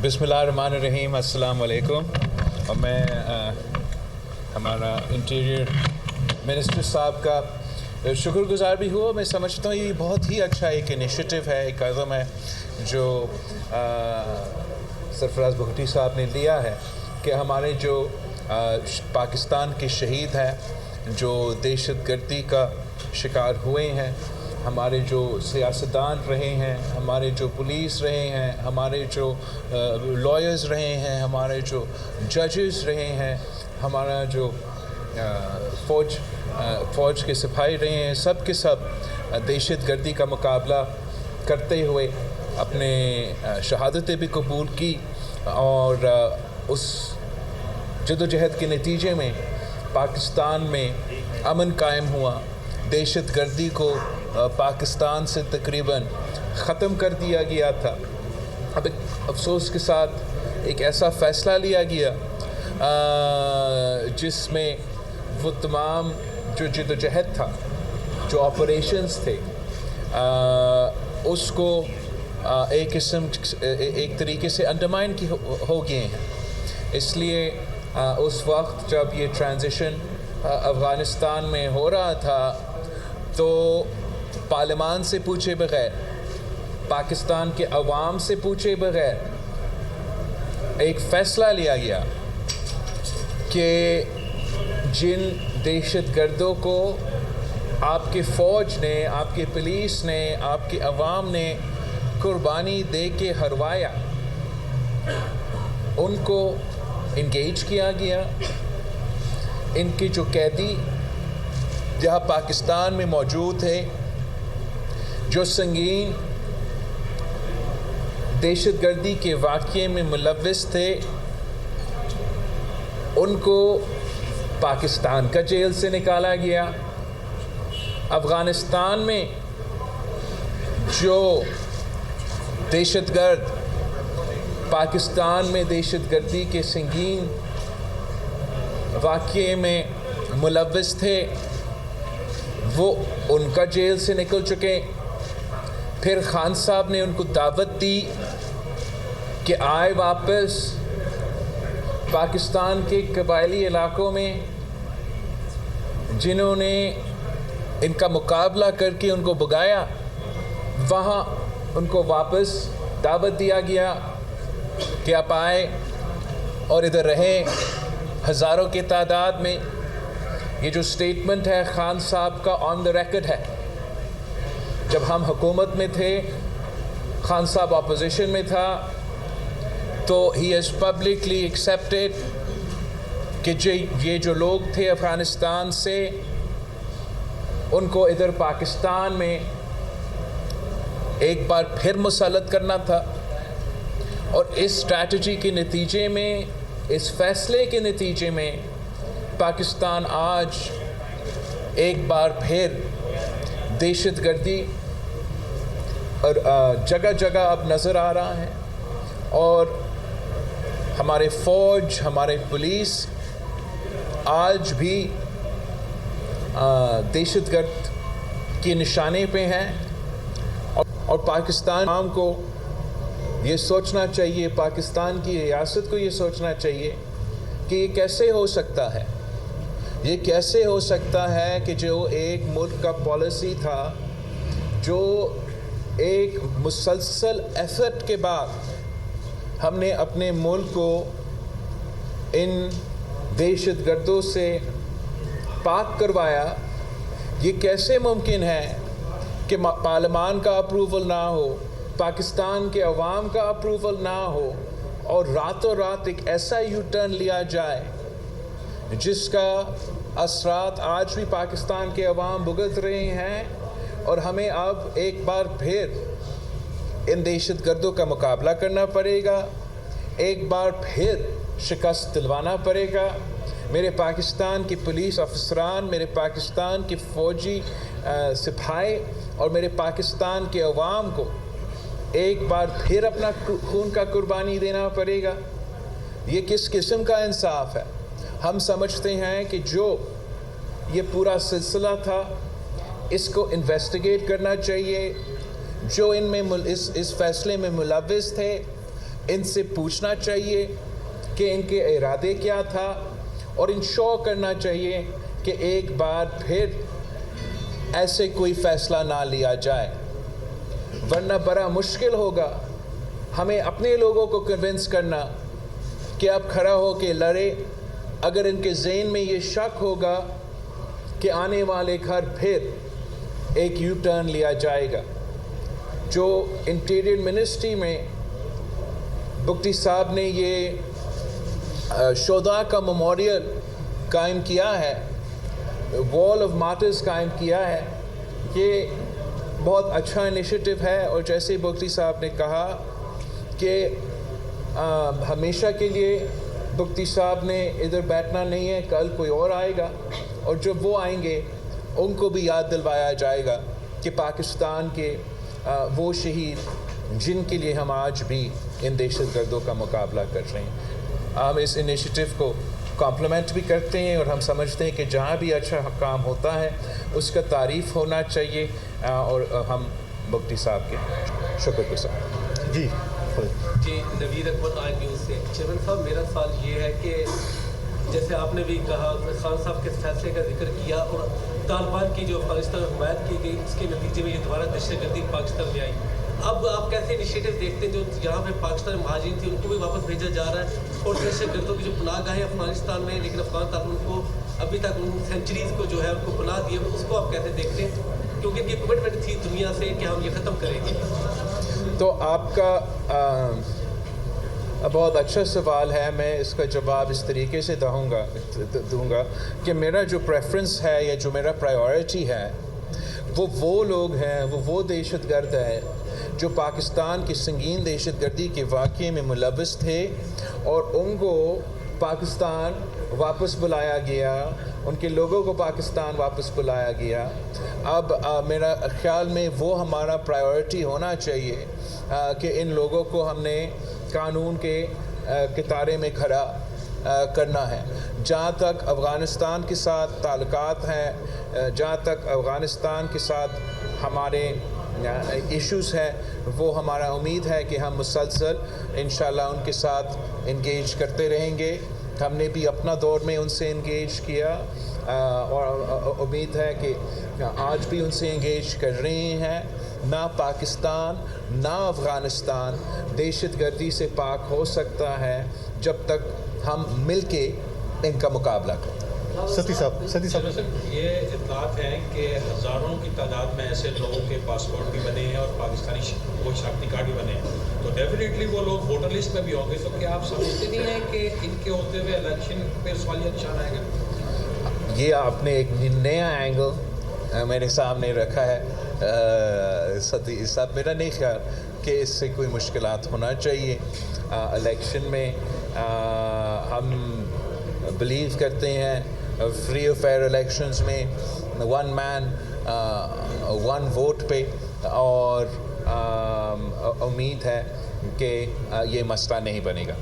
बिस्मिल्लाहिर्रहमानिर्रहीम, अस्सलाम वालेकुम। और मैं हमारा इंटीरियर मिनिस्टर साहब का शुक्रगुजार भी हुआ। मैं समझता हूँ ये बहुत ही अच्छा एक इनिशिएटिव है, एक कदम है जो सरफराज भुट्टी साहब ने लिया है कि हमारे जो पाकिस्तान के शहीद हैं, जो दहशतगर्दी का शिकार हुए हैं, हमारे जो सियासतदान रहे हैं, हमारे जो पुलिस रहे हैं, हमारे जो लॉयर्स रहे हैं, हमारे जो जजेस रहे हैं, हमारा जो फ़ौज के सिपाही रहे हैं, सब के सब दहशतगर्दी का मुकाबला करते हुए अपने शहादतें भी कबूल की और उस जदोजहद के नतीजे में पाकिस्तान में अमन कायम हुआ। दहशतगर्दी को पाकिस्तान से तकरीबन ख़त्म कर दिया गया था। अब एक अफसोस के साथ एक ऐसा फ़ैसला लिया गया जिसमें वो तमाम जो जदोजहद था, जो ऑपरेशंस थे, उसको एक तरीके से अंडरमाइन हो गए हैं। इसलिए उस वक्त जब ये ट्रांजिशन अफ़गानिस्तान में हो रहा था तो पार्लियामान से पूछे बग़ैर, पाकिस्तान के अवाम से पूछे बग़ैर एक फ़ैसला लिया गया कि जिन दहशतगर्दों को आपके फ़ौज ने, आपके पुलिस ने, आपके अवाम ने कुर्बानी दे के हरवाया, उनको इंगेज किया गया। इनके जो कैदी जहाँ पाकिस्तान में मौजूद थे, जो संगीन दहशतगर्दी के वाक़ये में मुलव्विस थे, उनको पाकिस्तान का जेल से निकाला गया। अफ़गानिस्तान में जो दहशतगर्द पाकिस्तान में दहशतगर्दी के संगीन वाक़ये में मुलव्विस थे, वो उनका जेल से निकल चुके। फिर खान साहब ने उनको दावत दी कि आए वापस पाकिस्तान के कबायली इलाकों में, जिन्होंने इनका मुकाबला करके उनको भगाया, वहाँ उनको वापस दावत दिया गया कि आप आए और इधर रहें हज़ारों की तादाद में। ये जो स्टेटमेंट है खान साहब का ऑन द रिकॉर्ड है। जब हम हुकूमत में थे, खान साहब अपोजिशन में था, तो ही हैज़ पब्लिकली एक्सेप्टेड कि ये जो लोग थे अफ़गानिस्तान से, उनको इधर पाकिस्तान में एक बार फिर मुसल्लत करना था। और इस स्ट्रैटेजी के नतीजे में, इस फ़ैसले के नतीजे में, पाकिस्तान आज एक बार फिर दहशतगर्दी और जगह जगह अब नज़र आ रहा है। और हमारे फ़ौज, हमारे पुलिस आज भी दहशतगर्द के निशाने पे हैं। और पाकिस्तान आवाम को ये सोचना चाहिए, पाकिस्तान की रियासत को ये सोचना चाहिए कि ये कैसे हो सकता है, ये कैसे हो सकता है कि जो एक मुल्क का पॉलिसी था, जो एक मुसलसल एफर्ट के बाद हमने अपने मुल्क को इन दहशतगर्दों से पाक करवाया, ये कैसे मुमकिन है कि पार्लियामान का अप्रूवल ना हो, पाकिस्तान के अवाम का अप्रूवल ना हो, और रातों रात एक ऐसा यू टर्न लिया जाए जिसका असरात आज भी पाकिस्तान के अवाम भुगत रहे हैं। और हमें अब एक बार फिर इन दहशतगर्दों का मुकाबला करना पड़ेगा, एक बार फिर शिकस्त दिलवाना पड़ेगा। मेरे पाकिस्तान के पुलिस अफसरान, मेरे पाकिस्तान के फ़ौजी सिपाही और मेरे पाकिस्तान के अवाम को एक बार फिर अपना खून का कुर्बानी देना पड़ेगा। ये किस किस्म का इंसाफ है? हम समझते हैं कि जो ये पूरा सिलसिला था, इसको इन्वेस्टिगेट करना चाहिए। जो इनमें इस फ़ैसले में मुलव्विस थे, ان سے پوچھنا چاہیے کہ ان کے ارادے کیا تھا اور انشور کرنا چاہیے کہ ایک بار پھر ایسے کوئی فیصلہ نہ لیا جائے، ورنہ بڑا مشکل ہوگا ہمیں اپنے لوگوں کو کنونس کرنا کہ اب کھڑا ہو کے لڑے، اگر ان کے ذہن میں یہ شک ہوگا کہ آنے والے گھر پھر ایک یو ٹرن لیا جائے گا۔ جو انٹیریئر منسٹری میں بگٹی صاحب نے یہ شہداء کا میموریل قائم کیا ہے، وال آف مارٹرز قائم کیا ہے، یہ بہت اچھا انیشیٹو ہے۔ اور جیسے بگٹی صاحب نے کہا کہ ہمیشہ کے لیے بگٹی صاحب نے ادھر بیٹھنا نہیں ہے، کل کوئی اور آئے گا، اور جب وہ آئیں گے ان کو بھی یاد دلوایا جائے گا کہ پاکستان کے وہ شہید جن کے لیے ہم آج بھی ان دہشت گردوں کا مقابلہ کر رہے ہیں۔ ہم اس انیشیٹو کو کمپلیمنٹ بھی کرتے ہیں اور ہم سمجھتے ہیں کہ جہاں بھی اچھا کام ہوتا ہے اس کا تعریف ہونا چاہیے، اور ہم بگٹی صاحب کے شکر گزار۔ جی نوید اکبر آئی نیوز سے۔ چیئرمین صاحب، میرا سوال یہ ہے کہ جیسے آپ نے بھی کہا، خان صاحب کے فیصلے کا ذکر کیا اور طالبان کی جو افغانستان میں حمایت کی گئی، اس کے نتیجے میں یہ دوبارہ دہشت گردی پاکستان میں آئی۔ اب آپ کیسے انیشیٹو دیکھتے ہیں جو یہاں پہ پاکستان مہاجرین تھے ان کو بھی واپس بھیجا جا رہا ہے، اور دہشت گردوں کی جو پناہ گاہیں افغانستان میں، لیکن افغان طالبان کو ابھی تک ان سینچریز کو جو ہے ان کو پناہ دیے، اس کو آپ کیسے دیکھتے ہیں؟ کیونکہ ان کی کمٹمنٹ تھی دنیا سے کہ ہم یہ ختم کریں گے۔ تو آپ کا بہت اچھا سوال ہے۔ میں اس کا جواب اس طریقے سے دوں گا کہ میرا جو پریفرنس ہے یا جو میرا پرائیورٹی ہے وہ لوگ ہیں، وہ دہشت گرد ہیں جو پاکستان کی سنگین دہشت گردی کے واقعے میں ملوث تھے اور ان کو پاکستان واپس بلایا گیا، ان کے لوگوں کو پاکستان واپس بلایا گیا۔ اب میرا خیال میں وہ ہمارا پرائیورٹی ہونا چاہیے کہ ان لوگوں کو ہم نے قانون کے کتارے میں کھڑا کرنا ہے۔ جہاں تک افغانستان کے ساتھ تعلقات ہیں، جہاں تک افغانستان کے ساتھ ہمارے ایشوز ہیں، وہ ہمارا امید ہے کہ ہم مسلسل انشاءاللہ ان کے ساتھ انگیج کرتے رہیں گے۔ ہم نے بھی اپنا دور میں ان سے انگیج کیا اور امید ہے کہ آج بھی ان سے انگیج کر رہے ہیں۔ نہ پاکستان نہ افغانستان دہشت گردی سے پاک ہو سکتا ہے جب تک ہم مل کے ان کا مقابلہ کریں۔ ستی صاحب یہ اطلاعات ہیں کہ ہزاروں کی تعداد میں ایسے لوگوں کے پاسپورٹ بھی بنے ہیں اور پاکستانی وہ شناختی کارڈ بھی بنے ہیں، تو ڈیفینیٹلی وہ لوگ ووٹر لسٹ میں بھی ہوں گے۔ تو کیا آپ سمجھتے نہیں ہیں کہ ان کے ہوتے ہوئے الیکشن پہ سوالیہ نشان آئے گا؟ یہ آپ نے ایک نیا اینگل میرے سامنے رکھا ہے ستی صاحب۔ میرا نہیں خیال کہ اس سے کوئی مشکلات ہونا چاہیے۔ الیکشن میں ہم بلیو کرتے ہیں فری اور فیئر الیکشنز میں ون مین ون ووٹ پہ، اور امید ہے کہ یہ مسئلہ نہیں بنے گا۔